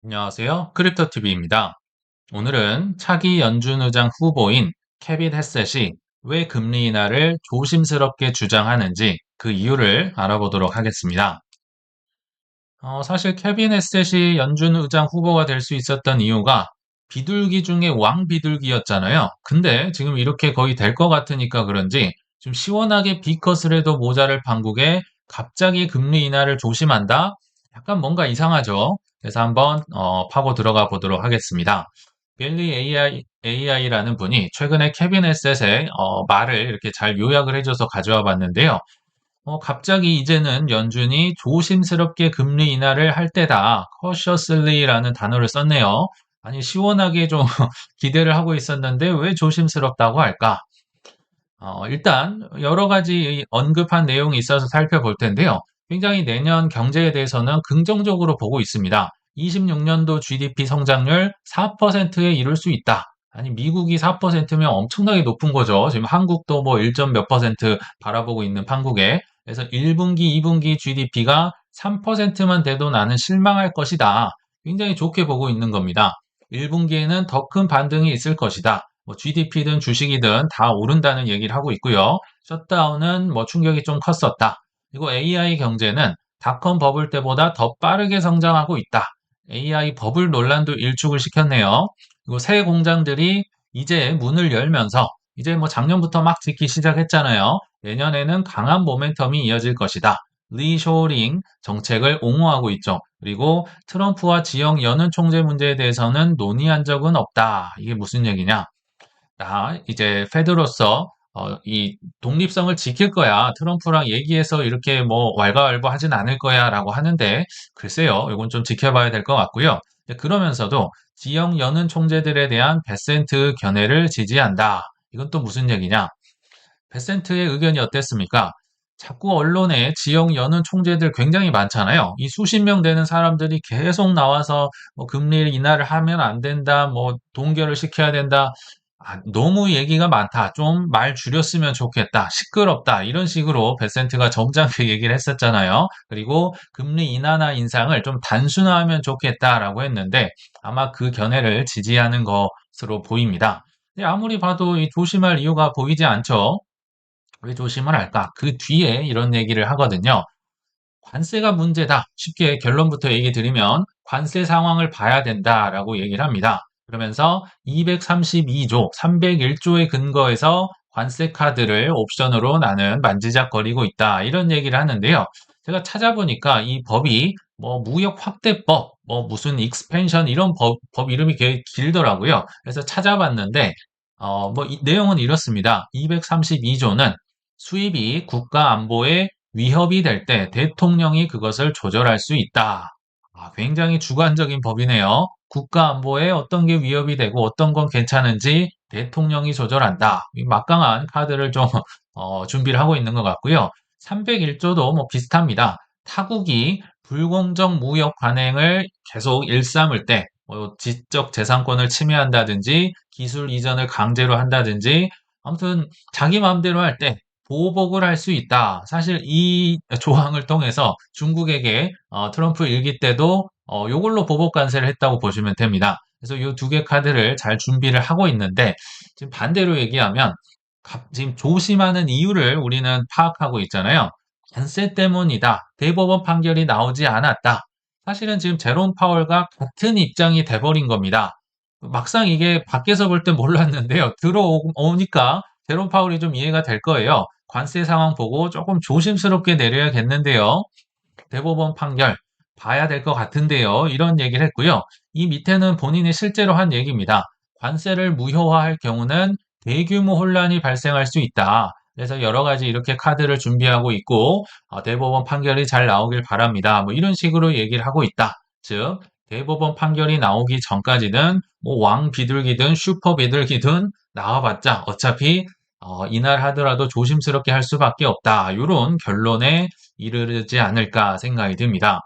안녕하세요. 크립토TV입니다. 오늘은 차기 연준의장 후보인 케빈 헤셋이 왜 금리 인하를 조심스럽게 주장하는지 그 이유를 알아보도록 하겠습니다. 사실 케빈 헤셋이 연준의장 후보가 될 수 있었던 이유가 비둘기 중에 왕비둘기였잖아요. 근데 지금 이렇게 거의 될 것 같으니까 그런지 좀 시원하게 B컷을 해도 모자랄 판국에 갑자기 금리 인하를 조심한다? 약간 뭔가 이상하죠. 그래서 한번 파고 들어가 보도록 하겠습니다. 벨리 AI라는 분이 최근에 케빈 헤셋의 말을 이렇게 잘 요약을 해줘서 가져와 봤는데요. 갑자기 이제는 연준이 조심스럽게 금리 인하를 할 때다. cautiously라는 단어를 썼네요. 아니, 시원하게 좀 기대를 하고 있었는데 왜 조심스럽다고 할까? 일단 여러 가지 언급한 내용이 있어서 살펴볼 텐데요. 굉장히 내년 경제에 대해서는 긍정적으로 보고 있습니다. 26년도 GDP 성장률 4%에 이를 수 있다. 아니, 미국이 4%면 엄청나게 높은 거죠. 지금 한국도 뭐 1점 몇 퍼센트 바라보고 있는 판국에. 그래서 1분기, 2분기 GDP가 3%만 돼도 나는 실망할 것이다. 굉장히 좋게 보고 있는 겁니다. 1분기에는 더 큰 반등이 있을 것이다. 뭐 GDP든 주식이든 다 오른다는 얘기를 하고 있고요. 셧다운은 뭐 충격이 좀 컸었다. 그리고 AI 경제는 닷컴 버블 때보다 더 빠르게 성장하고 있다. AI 버블 논란도 일축을 시켰네요. 그리고 새 공장들이 이제 문을 열면서 이제 뭐 작년부터 막 짓기 시작했잖아요. 내년에는 강한 모멘텀이 이어질 것이다. 리쇼링 정책을 옹호하고 있죠. 그리고 트럼프와 지역 연은 총재 문제에 대해서는 논의한 적은 없다. 이게 무슨 얘기냐? 이제 페드로서 이 독립성을 지킬 거야. 트럼프랑 얘기해서 이렇게 뭐 왈가왈부하진 않을 거야라고 하는데 글쎄요. 이건 좀 지켜봐야 될 것 같고요. 그러면서도 지역 연은 총재들에 대한 베센트 견해를 지지한다. 이건 또 무슨 얘기냐? 베센트의 의견이 어땠습니까? 자꾸 언론에 지역 연은 총재들 굉장히 많잖아요. 이 수십 명 되는 사람들이 계속 나와서 뭐 금리 인하를 하면 안 된다, 뭐 동결을 시켜야 된다. 너무 얘기가 많다. 좀 말 줄였으면 좋겠다. 시끄럽다. 이런 식으로 베센트가 점잖게 얘기를 했었잖아요. 그리고 금리 인하나 인상을 좀 단순화하면 좋겠다라고 했는데 아마 그 견해를 지지하는 것으로 보입니다. 근데 아무리 봐도 이 조심할 이유가 보이지 않죠. 왜 조심을 할까? 그 뒤에 이런 얘기를 하거든요. 관세가 문제다. 쉽게 결론부터 얘기 드리면 관세 상황을 봐야 된다라고 얘기를 합니다. 그러면서 232조, 301조에 근거해서 관세 카드를 옵션으로 나는 만지작거리고 있다. 이런 얘기를 하는데요. 제가 찾아보니까 이 법이 뭐 무역 확대법, 뭐 무슨 익스펜션 이런 법 이름이 꽤 길더라고요. 그래서 찾아봤는데 뭐 내용은 이렇습니다. 232조는 수입이 국가 안보에 위협이 될 때 대통령이 그것을 조절할 수 있다. 굉장히 주관적인 법이네요. 국가 안보에 어떤 게 위협이 되고 어떤 건 괜찮은지 대통령이 조절한다. 이 막강한 카드를 좀 준비를 하고 있는 것 같고요. 301조도 뭐 비슷합니다. 타국이 불공정 무역 관행을 계속 일삼을 때, 뭐 지적 재산권을 침해한다든지 기술 이전을 강제로 한다든지 아무튼 자기 마음대로 할 때 보복을 할 수 있다. 사실 이 조항을 통해서 중국에게 트럼프 일기 때도 요걸로 보복 관세를 했다고 보시면 됩니다. 그래서 이 두 개 카드를 잘 준비를 하고 있는데 지금 반대로 얘기하면 지금 조심하는 이유를 우리는 파악하고 있잖아요. 관세 때문이다. 대법원 판결이 나오지 않았다. 사실은 지금 제롬 파월과 같은 입장이 돼버린 겁니다. 막상 이게 밖에서 볼 땐 몰랐는데요. 들어오니까 제롬 파월이 좀 이해가 될 거예요. 관세 상황 보고 조금 조심스럽게 내려야겠는데요. 대법원 판결 봐야 될 것 같은데요. 이런 얘기를 했고요. 이 밑에는 본인이 실제로 한 얘기입니다. 관세를 무효화할 경우는 대규모 혼란이 발생할 수 있다. 그래서 여러 가지 이렇게 카드를 준비하고 있고 대법원 판결이 잘 나오길 바랍니다. 뭐 이런 식으로 얘기를 하고 있다. 즉 대법원 판결이 나오기 전까지는 뭐 왕비둘기든 슈퍼비둘기든 나와봤자 어차피 이날하더라도 조심스럽게 할 수밖에 없다. 이런 결론에 이르지 않을까 생각이 듭니다.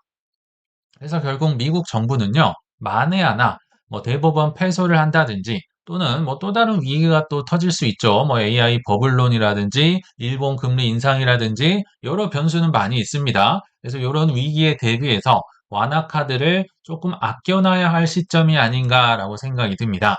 그래서 결국 미국 정부는요, 만에 하나 뭐 대법원 패소를 한다든지 또는 뭐 또 다른 위기가 또 터질 수 있죠. 뭐 AI 버블론이라든지 일본 금리 인상이라든지 여러 변수는 많이 있습니다. 그래서 이런 위기에 대비해서 완화 카드를 조금 아껴놔야 할 시점이 아닌가라고 생각이 듭니다.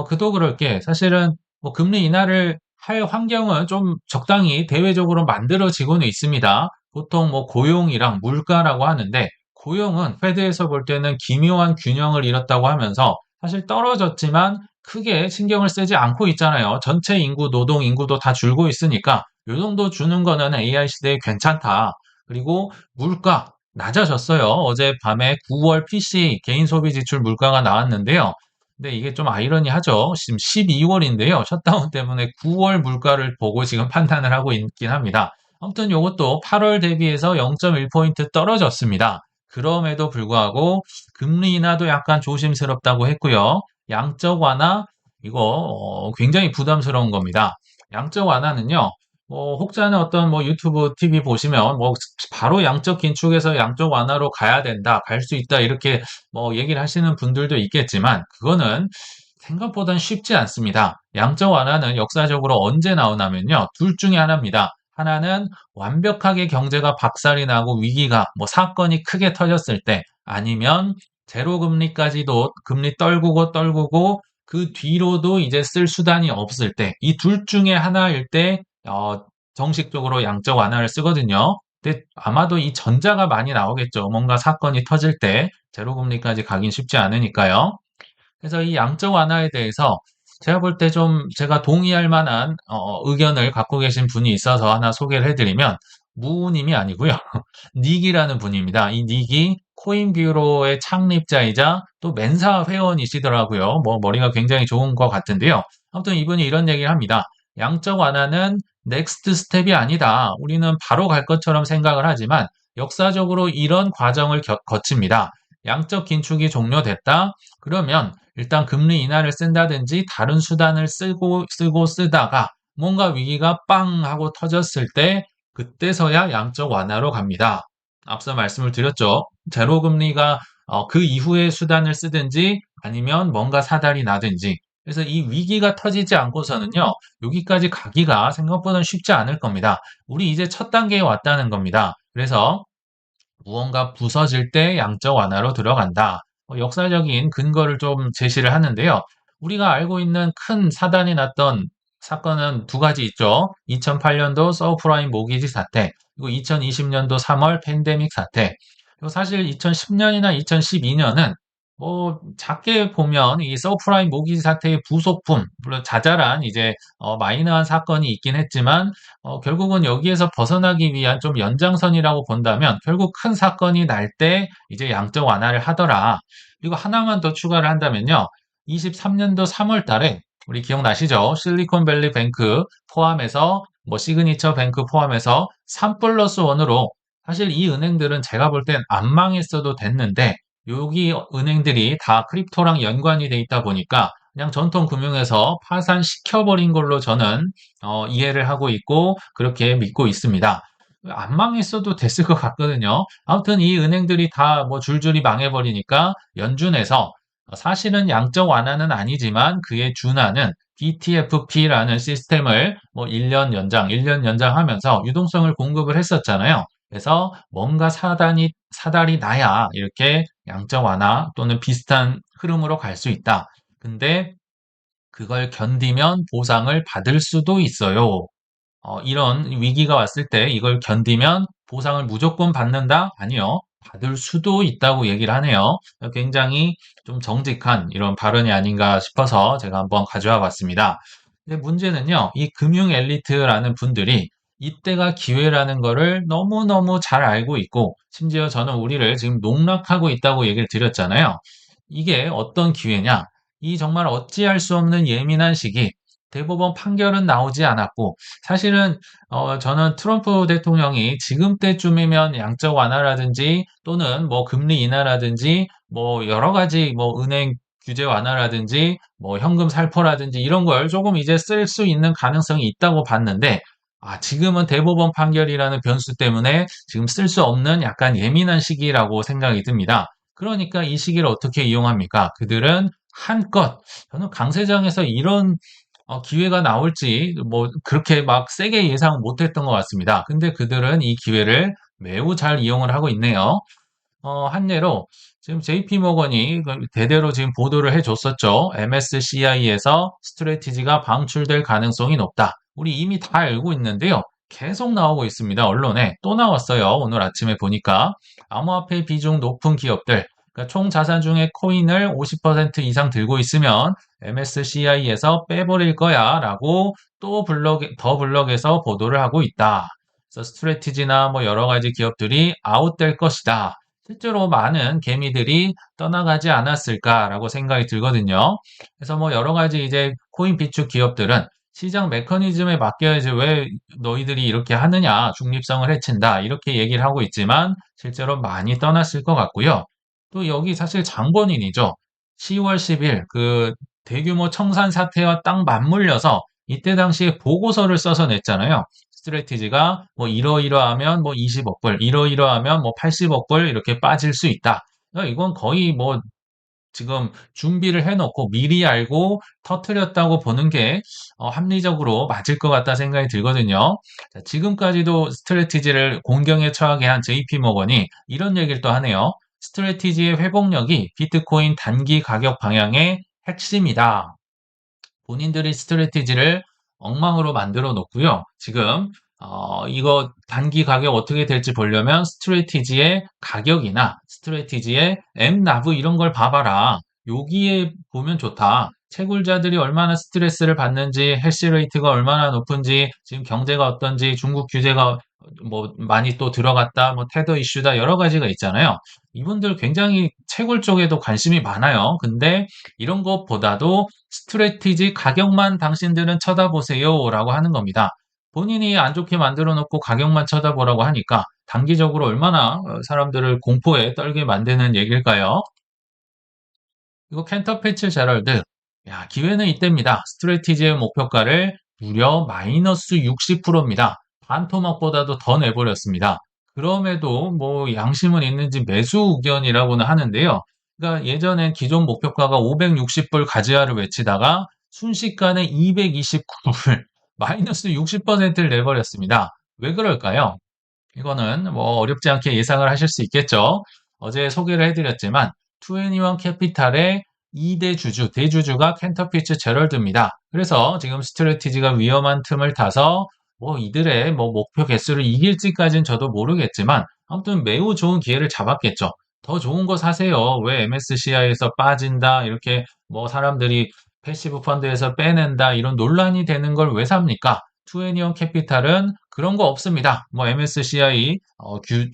그도 그럴 게 사실은 뭐 금리 인하를 할 환경은 좀 적당히 대외적으로 만들어지고는 있습니다. 보통 뭐 고용이랑 물가라고 하는데 고용은 페드에서 볼 때는 기묘한 균형을 잃었다고 하면서 사실 떨어졌지만 크게 신경을 쓰지 않고 있잖아요. 전체 인구, 노동 인구도 다 줄고 있으니까 요 정도 주는 거는 AI 시대에 괜찮다. 그리고 물가 낮아졌어요. 어젯밤에 9월 PC 개인 소비 지출 물가가 나왔는데요. 근데 이게 좀 아이러니하죠. 지금 12월인데요. 셧다운 때문에 9월 물가를 보고 지금 판단을 하고 있긴 합니다. 아무튼 이것도 8월 대비해서 0.1포인트 떨어졌습니다. 그럼에도 불구하고 금리 인하도 약간 조심스럽다고 했고요. 양적 완화 이거 굉장히 부담스러운 겁니다. 양적 완화는요. 혹자는 어떤 뭐 유튜브 TV 보시면 뭐 바로 양적 긴축에서 양적 완화로 가야 된다, 갈 수 있다 이렇게 뭐 얘기를 하시는 분들도 있겠지만 그거는 생각보단 쉽지 않습니다. 양적 완화는 역사적으로 언제 나오냐면요. 둘 중에 하나입니다. 하나는 완벽하게 경제가 박살이 나고 위기가 뭐 사건이 크게 터졌을 때 아니면 제로 금리까지도 금리 떨구고 그 뒤로도 이제 쓸 수단이 없을 때 이 둘 중에 하나일 때 정식적으로 양적 완화를 쓰거든요. 근데 아마도 이 전자가 많이 나오겠죠. 뭔가 사건이 터질 때 제로금리까지 가긴 쉽지 않으니까요. 그래서 이 양적 완화에 대해서 제가 볼 때 좀 제가 동의할 만한 의견을 갖고 계신 분이 있어서 하나 소개를 해드리면 무님이 아니고요. 닉이라는 분입니다. 이 닉이 코인뷰로의 창립자이자 또 멘사 회원이시더라고요. 뭐 머리가 굉장히 좋은 것 같은데요. 아무튼 이분이 이런 얘기를 합니다. 양적 완화는 넥스트 스텝이 아니다. 우리는 바로 갈 것처럼 생각을 하지만 역사적으로 이런 과정을 거칩니다. 양적 긴축이 종료됐다. 그러면 일단 금리 인하를 쓴다든지 다른 수단을 쓰고 쓰다가 뭔가 위기가 빵 하고 터졌을 때 그때서야 양적 완화로 갑니다. 앞서 말씀을 드렸죠. 제로 금리가 그 이후에 수단을 쓰든지 아니면 뭔가 사달이 나든지. 그래서 이 위기가 터지지 않고서는요, 여기까지 가기가 생각보다는 쉽지 않을 겁니다. 우리 이제 첫 단계에 왔다는 겁니다. 그래서 무언가 부서질 때 양적 완화로 들어간다. 역사적인 근거를 좀 제시를 하는데요. 우리가 알고 있는 큰 사단이 났던 사건은 두 가지 있죠. 2008년도 서브프라임 모기지 사태, 그리고 2020년도 3월 팬데믹 사태. 그리고 사실 2010년이나 2012년은 뭐 작게 보면 이 서브프라임 모기지 사태의 부속품, 물론 자잘한 이제 마이너한 사건이 있긴 했지만 결국은 여기에서 벗어나기 위한 좀 연장선이라고 본다면 결국 큰 사건이 날 때 이제 양적 완화를 하더라. 그리고 하나만 더 추가를 한다면요. 23년도 3월 달에 우리 기억나시죠? 실리콘밸리 뱅크 포함해서 뭐 시그니처 뱅크 포함해서 3 플러스 1으로 사실 이 은행들은 제가 볼 땐 안 망했어도 됐는데 여기 은행들이 다 크립토랑 연관이 돼 있다 보니까 그냥 전통 금융에서 파산시켜버린 걸로 저는 이해를 하고 있고 그렇게 믿고 있습니다. 안 망했어도 됐을 것 같거든요. 아무튼 이 은행들이 다 뭐 줄줄이 망해버리니까 연준에서 사실은 양적 완화는 아니지만 그에 준하는 BTFP라는 시스템을 뭐 1년 연장하면서 유동성을 공급을 했었잖아요. 그래서 뭔가 사달이 나야 이렇게 양적 완화 또는 비슷한 흐름으로 갈 수 있다. 근데 그걸 견디면 보상을 받을 수도 있어요. 이런 위기가 왔을 때 이걸 견디면 보상을 무조건 받는다? 아니요. 받을 수도 있다고 얘기를 하네요. 굉장히 좀 정직한 이런 발언이 아닌가 싶어서 제가 한번 가져와 봤습니다. 근데 문제는요, 이 금융 엘리트라는 분들이 이때가 기회라는 거를 너무너무 잘 알고 있고, 심지어 저는 우리를 지금 농락하고 있다고 얘기를 드렸잖아요. 이게 어떤 기회냐? 이 정말 어찌할 수 없는 예민한 시기, 대법원 판결은 나오지 않았고, 사실은 저는 트럼프 대통령이 지금 때쯤이면 양적 완화라든지 또는 뭐 금리 인하라든지 뭐 여러 가지 뭐 은행 규제 완화라든지 뭐 현금 살포라든지 이런 걸 조금 이제 쓸 수 있는 가능성이 있다고 봤는데 지금은 대법원 판결이라는 변수 때문에 지금 쓸 수 없는 약간 예민한 시기라고 생각이 듭니다. 그러니까 이 시기를 어떻게 이용합니까? 그들은 한껏 저는 강세장에서 이런 기회가 나올지 뭐 그렇게 막 세게 예상 못했던 것 같습니다. 근데 그들은 이 기회를 매우 잘 이용을 하고 있네요. 한 예로 지금 JP모건이 대대로 지금 보도를 해줬었죠. MSCI에서 스트래티지가 방출될 가능성이 높다. 우리 이미 다 알고 있는데요. 계속 나오고 있습니다. 언론에 또 나왔어요. 오늘 아침에 보니까 암호화폐 비중 높은 기업들, 그러니까 총 자산 중에 코인을 50% 이상 들고 있으면 MSCI에서 빼버릴 거야라고 또 더 블럭에서 보도를 하고 있다. 그래서 스트래티지나 뭐 여러 가지 기업들이 아웃될 것이다. 실제로 많은 개미들이 떠나가지 않았을까라고 생각이 들거든요. 그래서 뭐 여러 가지 이제 코인 비축 기업들은 시장 메커니즘에 맡겨야지 왜 너희들이 이렇게 하느냐, 중립성을 해친다, 이렇게 얘기를 하고 있지만 실제로 많이 떠났을 것 같고요. 또 여기 사실 장본인이죠. 10월 10일 그 대규모 청산 사태와 딱 맞물려서 이때 당시에 보고서를 써서 냈잖아요. 스트래티지가 뭐 이러이러하면 뭐 20억 불, 이러이러하면 뭐 80억 불 이렇게 빠질 수 있다. 그러니까 이건 거의 뭐 지금 준비를 해놓고 미리 알고 터트렸다고 보는 게 합리적으로 맞을 것 같다 생각이 들거든요. 자, 지금까지도 스트래티지를 공경에 처하게 한 JP모건이 이런 얘기를 또 하네요. 스트래티지의 회복력이 비트코인 단기 가격 방향의 핵심이다. 본인들이 스트래티지를 엉망으로 만들어 놓고요. 지금 이거 단기 가격 어떻게 될지 보려면 스트래티지의 가격이나 스트래티지의 엠나브 이런 걸 봐봐라. 여기에 보면 좋다. 채굴자들이 얼마나 스트레스를 받는지, 해시레이트가 얼마나 높은지, 지금 경제가 어떤지, 중국 규제가 뭐 많이 또 들어갔다, 뭐 테더 이슈다 여러 가지가 있잖아요. 이분들 굉장히 채굴 쪽에도 관심이 많아요. 근데 이런 것보다도 스트래티지 가격만 당신들은 쳐다보세요 라고 하는 겁니다. 본인이 안 좋게 만들어 놓고 가격만 쳐다보라고 하니까 단기적으로 얼마나 사람들을 공포에 떨게 만드는 얘기일까요? 이거 켄터필츠 제럴드. 야, 기회는 이때입니다. 스트래티지의 목표가를 무려 마이너스 60%입니다. 반토막보다도 더 내버렸습니다. 그럼에도 뭐 양심은 있는지 매수 의견이라고는 하는데요. 그러니까 예전엔 기존 목표가가 560불 가즈아를 외치다가 순식간에 229불, 마이너스 60%를 내버렸습니다. 왜 그럴까요? 이거는 뭐 어렵지 않게 예상을 하실 수 있겠죠. 어제 소개를 해드렸지만 2NE1 캐피탈의 2대 주주, 대주주가 켄터피츠 제럴드입니다. 그래서 지금 스트래티지가 위험한 틈을 타서 뭐 이들의 뭐 목표 개수를 이길지까지는 저도 모르겠지만 아무튼 매우 좋은 기회를 잡았겠죠. 더 좋은 거 사세요. 왜 MSCI에서 빠진다 이렇게 뭐 사람들이 패시브 펀드에서 빼낸다 이런 논란이 되는 걸 왜 삽니까? 투애니언 캐피탈은 그런 거 없습니다. 뭐 MSCI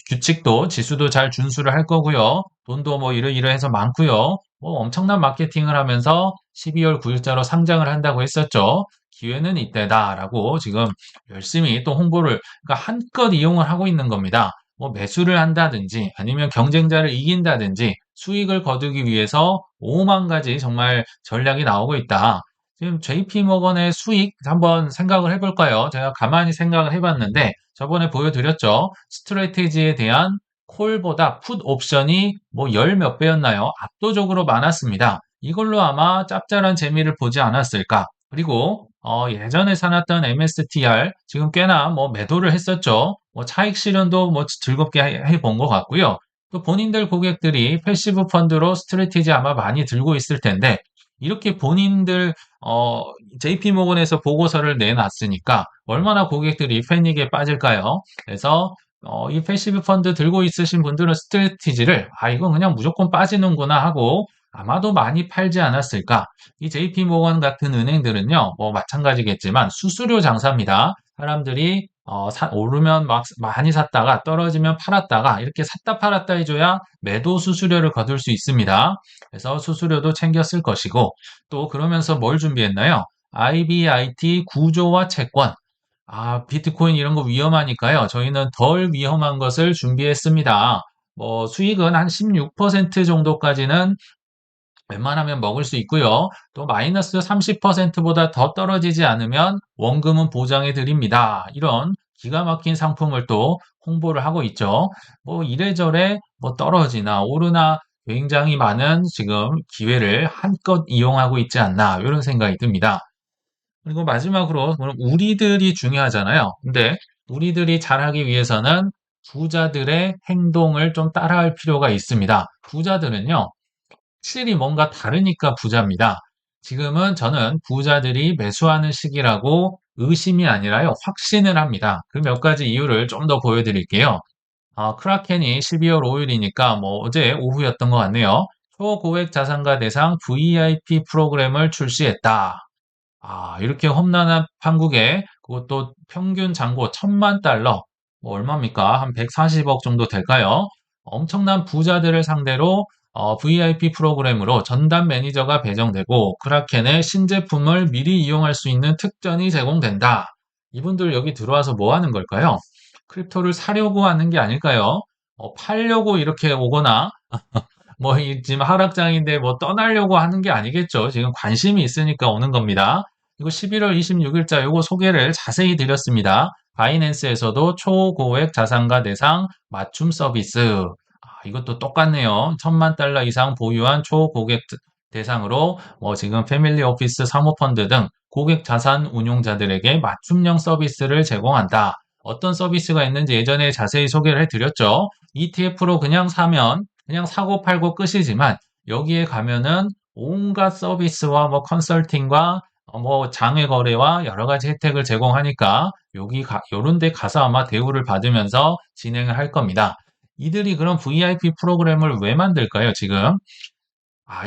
규칙도 지수도 잘 준수를 할 거고요. 돈도 뭐 이러이러해서 많고요. 뭐 엄청난 마케팅을 하면서 12월 9일자로 상장을 한다고 했었죠. 기회는 이때다라고 지금 열심히 또 홍보를 그러니까 한껏 이용을 하고 있는 겁니다. 뭐 매수를 한다든지 아니면 경쟁자를 이긴다든지 수익을 거두기 위해서 오만 가지 정말 전략이 나오고 있다. 지금 JP모건의 수익 한번 생각을 해볼까요? 제가 가만히 생각을 해봤는데 저번에 보여드렸죠. 스트래티지에 대한 콜보다 풋 옵션이 뭐 열 몇 배였나요? 압도적으로 많았습니다. 이걸로 아마 짭짤한 재미를 보지 않았을까? 그리고 예전에 사놨던 MSTR 지금 꽤나 뭐 매도를 했었죠. 뭐 차익 실현도 뭐 즐겁게 해본 것 같고요. 또 본인들 고객들이 패시브 펀드로 스트래티지 아마 많이 들고 있을 텐데 이렇게 본인들 JP모건에서 보고서를 내놨으니까 얼마나 고객들이 패닉에 빠질까요? 그래서 이 패시브 펀드 들고 있으신 분들은 스트래티지를 이건 그냥 무조건 빠지는구나 하고 아마도 많이 팔지 않았을까? 이 JP모건 같은 은행들은요, 뭐 마찬가지겠지만 수수료 장사입니다. 사람들이 오르면 막 많이 샀다가 떨어지면 팔았다가 이렇게 샀다 팔았다 해줘야 매도 수수료를 거둘 수 있습니다. 그래서 수수료도 챙겨 쓸 것이고 또 그러면서 뭘 준비했나요? IBIT 구조화 채권. 비트코인 이런 거 위험하니까요. 저희는 덜 위험한 것을 준비했습니다. 뭐 수익은 한 16% 정도까지는 웬만하면 먹을 수 있고요. 또 마이너스 30%보다 더 떨어지지 않으면 원금은 보장해 드립니다. 이런 기가 막힌 상품을 또 홍보를 하고 있죠. 뭐 이래저래 뭐 떨어지나 오르나 굉장히 많은 지금 기회를 한껏 이용하고 있지 않나 이런 생각이 듭니다. 그리고 마지막으로 그럼 우리들이 중요하잖아요. 근데 우리들이 잘하기 위해서는 부자들의 행동을 좀 따라할 필요가 있습니다. 부자들은요, 확실히 뭔가 다르니까 부자입니다. 지금은 저는 부자들이 매수하는 시기라고 의심이 아니라요, 확신을 합니다. 그 몇 가지 이유를 좀 더 보여드릴게요. 크라켄이 12월 5일이니까 뭐 어제 오후였던 것 같네요. 초고액 자산가 대상 VIP 프로그램을 출시했다. 이렇게 험난한 판국에 그것도 평균 잔고 1,000만 달러, 뭐 얼마입니까? 한 140억 정도 될까요? 엄청난 부자들을 상대로 VIP 프로그램으로 전담 매니저가 배정되고 크라켄의 신제품을 미리 이용할 수 있는 특전이 제공된다. 이분들 여기 들어와서 뭐 하는 걸까요? 크립토를 사려고 하는 게 아닐까요? 팔려고 이렇게 오거나 뭐 지금 하락장인데 뭐 떠나려고 하는 게 아니겠죠. 지금 관심이 있으니까 오는 겁니다. 이거 11월 26일자 요거 소개를 자세히 드렸습니다. 바이낸스에서도 초고액 자산가 대상 맞춤 서비스. 이것도 똑같네요. 1,000만 달러 이상 보유한 초고객 대상으로 뭐 지금 패밀리 오피스 사모펀드 등 고객 자산 운용자들에게 맞춤형 서비스를 제공한다. 어떤 서비스가 있는지 예전에 자세히 소개를 해드렸죠. ETF로 그냥 사면 그냥 사고 팔고 끝이지만 여기에 가면은 온갖 서비스와 뭐 컨설팅과 뭐 장외 거래와 여러 가지 혜택을 제공하니까 요런 데 가서 아마 대우를 받으면서 진행을 할 겁니다. 이들이 그런 VIP 프로그램을 왜 만들까요, 지금?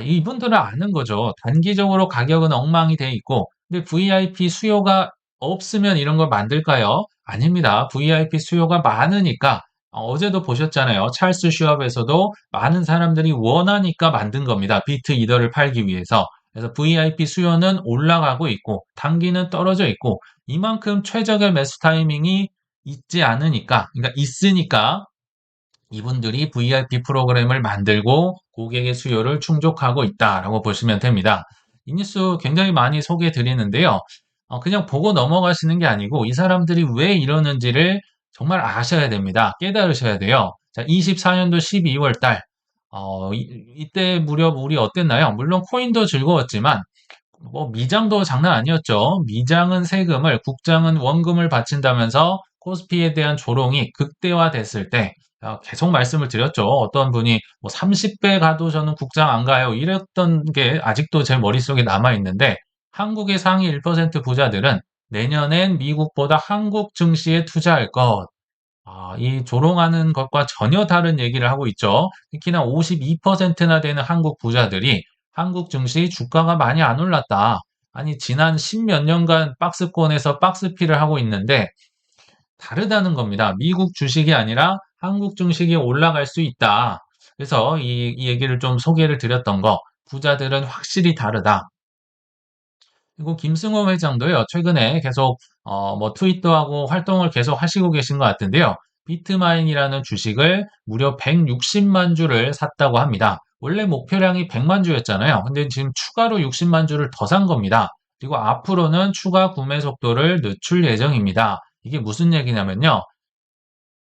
이분들은 아는 거죠. 단기적으로 가격은 엉망이 돼 있고, 근데 VIP 수요가 없으면 이런 걸 만들까요? 아닙니다. VIP 수요가 많으니까, 어제도 보셨잖아요. 찰스 슈왑에서도 많은 사람들이 원하니까 만든 겁니다. 비트 이더를 팔기 위해서. 그래서 VIP 수요는 올라가고 있고, 단기는 떨어져 있고, 이만큼 최적의 매수 타이밍이 있지 않으니까, 그러니까 있으니까 이분들이 VIP 프로그램을 만들고 고객의 수요를 충족하고 있다라고 보시면 됩니다. 이 뉴스 굉장히 많이 소개해 드리는데요. 그냥 보고 넘어가시는 게 아니고 이 사람들이 왜 이러는지를 정말 아셔야 됩니다. 깨달으셔야 돼요. 자, 24년도 12월 달, 이때 무렵 우리 어땠나요? 물론 코인도 즐거웠지만 뭐 미장도 장난 아니었죠. 미장은 세금을, 국장은 원금을 바친다면서 코스피에 대한 조롱이 극대화됐을 때 계속 말씀을 드렸죠. 어떤 분이 뭐 30배 가도 저는 국장 안 가요. 이랬던 게 아직도 제 머릿속에 남아 있는데 한국의 상위 1% 부자들은 내년엔 미국보다 한국 증시에 투자할 것. 이 조롱하는 것과 전혀 다른 얘기를 하고 있죠. 특히나 52%나 되는 한국 부자들이 한국 증시 주가가 많이 안 올랐다. 아니, 지난 10몇 년간 박스권에서 박스피를 하고 있는데 다르다는 겁니다. 미국 주식이 아니라 한국 증식이 올라갈 수 있다. 그래서 이 얘기를 좀 소개를 드렸던 거. 부자들은 확실히 다르다. 그리고 김승호 회장도요, 최근에 계속, 뭐, 트윗도 하고 활동을 계속 하시고 계신 것 같은데요. 비트마인이라는 주식을 무려 160만 주를 샀다고 합니다. 원래 목표량이 100만 주였잖아요. 근데 지금 추가로 60만 주를 더 산 겁니다. 그리고 앞으로는 추가 구매 속도를 늦출 예정입니다. 이게 무슨 얘기냐면요.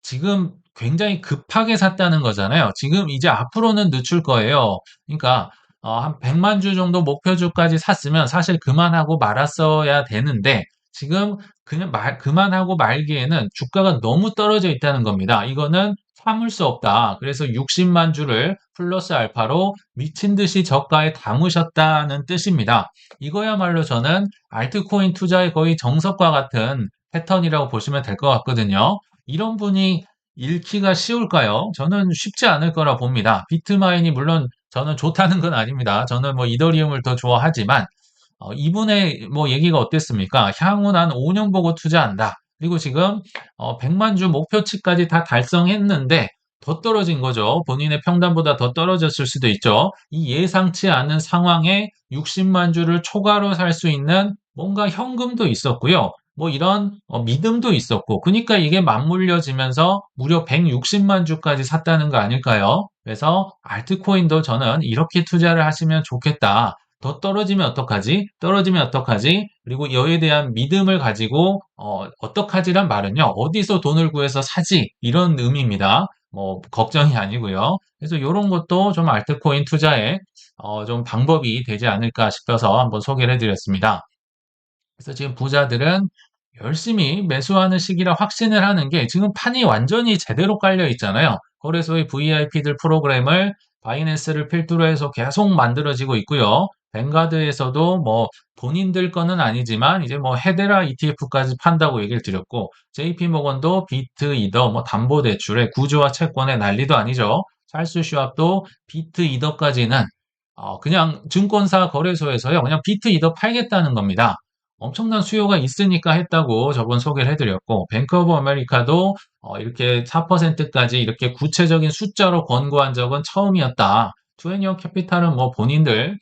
지금 굉장히 급하게 샀다는 거잖아요. 지금 이제 앞으로는 늦출 거예요. 그러니까 한 100만 주 정도 목표주까지 샀으면 사실 그만하고 말았어야 되는데 지금 그냥 그만하고 말기에는 주가가 너무 떨어져 있다는 겁니다. 이거는 참을 수 없다. 그래서 60만 주를 플러스 알파로 미친 듯이 저가에 담으셨다는 뜻입니다. 이거야말로 저는 알트코인 투자의 거의 정석과 같은 패턴이라고 보시면 될 것 같거든요. 이런 분이 읽기가 쉬울까요? 저는 쉽지 않을 거라 봅니다. 비트마인이 물론 저는 좋다는 건 아닙니다. 저는 뭐 이더리움을 더 좋아하지만 이분의 뭐 얘기가 어땠습니까? 향후 난 5년 보고 투자한다. 그리고 지금 100만 주 목표치까지 다 달성했는데 더 떨어진 거죠. 본인의 평단보다 더 떨어졌을 수도 있죠. 이 예상치 않은 상황에 60만 주를 초과로 살 수 있는 뭔가 현금도 있었고요. 뭐 이런 믿음도 있었고 그러니까 이게 맞물려지면서 무려 160만 주까지 샀다는 거 아닐까요? 그래서 알트코인도 저는 이렇게 투자를 하시면 좋겠다. 더 떨어지면 어떡하지? 떨어지면 어떡하지? 그리고 이에 대한 믿음을 가지고 어떡하지란 말은요. 어디서 돈을 구해서 사지? 이런 의미입니다. 뭐 걱정이 아니고요. 그래서 이런 것도 좀 알트코인 투자에 좀 방법이 되지 않을까 싶어서 한번 소개를 해드렸습니다. 그래서 지금 부자들은 열심히 매수하는 시기라 확신을 하는 게 지금 판이 완전히 제대로 깔려 있잖아요. 거래소의 VIP들 프로그램을 바이낸스를 필두로 해서 계속 만들어지고 있고요. 뱅가드에서도 뭐 본인들 거는 아니지만 이제 뭐 헤데라 ETF까지 판다고 얘기를 드렸고 JP모건도 비트 이더 뭐 담보대출의 구조화 채권의 난리도 아니죠. 찰스 슈왑도 비트 이더까지는 그냥 증권사 거래소에서요. 그냥 비트 이더 팔겠다는 겁니다. 엄청난 수요가 있으니까 했다고 저번 소개를 해드렸고, 뱅크 오브 아메리카도 이렇게 4%까지 이렇게 구체적인 숫자로 권고한 적은 처음이었다. 투애니언 캐피탈은 뭐 본인들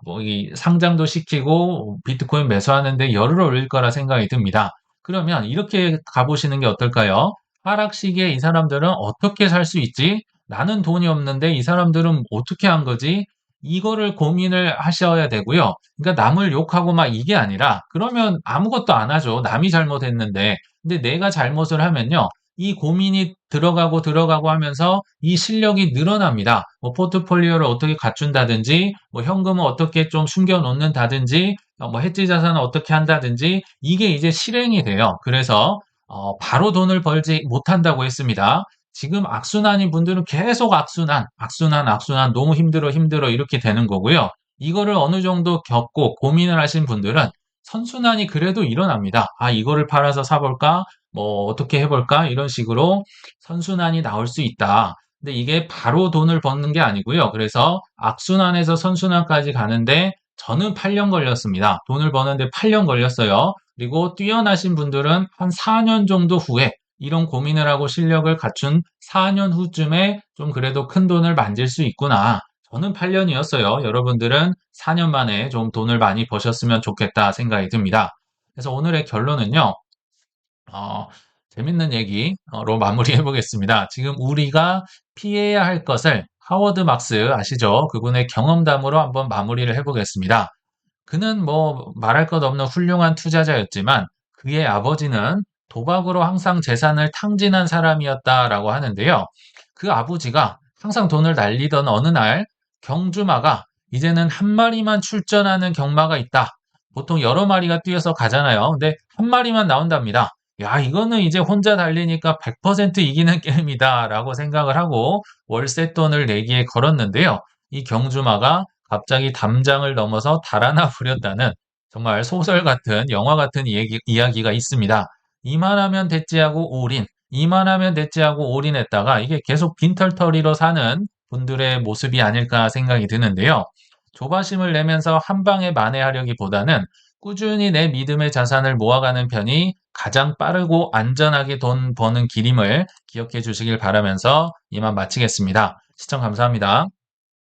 뭐 이 상장도 시키고 비트코인 매수하는데 열을 올릴 거라 생각이 듭니다. 그러면 이렇게 가보시는 게 어떨까요? 하락 시기에 이 사람들은 어떻게 살 수 있지? 나는 돈이 없는데 이 사람들은 어떻게 한 거지? 이거를 고민을 하셔야 되고요. 그러니까 남을 욕하고 막 이게 아니라 그러면 아무것도 안 하죠. 남이 잘못했는데. 근데 내가 잘못을 하면요. 이 고민이 들어가고 하면서 이 실력이 늘어납니다. 뭐 포트폴리오를 어떻게 갖춘다든지, 뭐 현금을 어떻게 좀 숨겨 놓는다든지, 뭐 해지 자산을 어떻게 한다든지 이게 이제 실행이 돼요. 그래서 바로 돈을 벌지 못한다고 했습니다. 지금 악순환인 분들은 계속 악순환, 너무 힘들어 이렇게 되는 거고요. 이거를 어느 정도 겪고 고민을 하신 분들은 선순환이 그래도 일어납니다. 아, 이거를 팔아서 사볼까? 뭐 어떻게 해볼까? 이런 식으로 선순환이 나올 수 있다. 근데 이게 바로 돈을 버는 게 아니고요. 그래서 악순환에서 선순환까지 가는데 저는 8년 걸렸습니다. 돈을 버는데 8년 걸렸어요. 그리고 뛰어나신 분들은 한 4년 정도 후에 이런 고민을 하고 실력을 갖춘 4년 후쯤에 좀 그래도 큰 돈을 만질 수 있구나. 저는 8년이었어요. 여러분들은 4년 만에 좀 돈을 많이 버셨으면 좋겠다 생각이 듭니다. 그래서 오늘의 결론은요. 어, 재밌는 얘기로 마무리해 보겠습니다. 지금 우리가 피해야 할 것을 하워드 막스 아시죠? 그분의 경험담으로 한번 마무리를 해 보겠습니다. 그는 뭐 말할 것 없는 훌륭한 투자자였지만 그의 아버지는 도박으로 항상 재산을 탕진한 사람이었다라고 하는데요. 그 아버지가 항상 돈을 날리던 어느 날 경주마가 이제는 한 마리만 출전하는 경마가 있다. 보통 여러 마리가 뛰어서 가잖아요. 근데 한 마리만 나온답니다. 야, 이거는 이제 혼자 달리니까 100% 이기는 게임이다라고 생각을 하고 월세돈을 내기에 걸었는데요. 이 경주마가 갑자기 담장을 넘어서 달아나 버렸다는 정말 소설 같은 영화 같은 이야기가 있습니다. 이만하면 됐지 하고 올인, 이만하면 됐지 하고 올인했다가 이게 계속 빈털터리로 사는 분들의 모습이 아닐까 생각이 드는데요. 조바심을 내면서 한 방에 만회하려기보다는 꾸준히 내 믿음의 자산을 모아가는 편이 가장 빠르고 안전하게 돈 버는 길임을 기억해 주시길 바라면서 이만 마치겠습니다. 시청 감사합니다.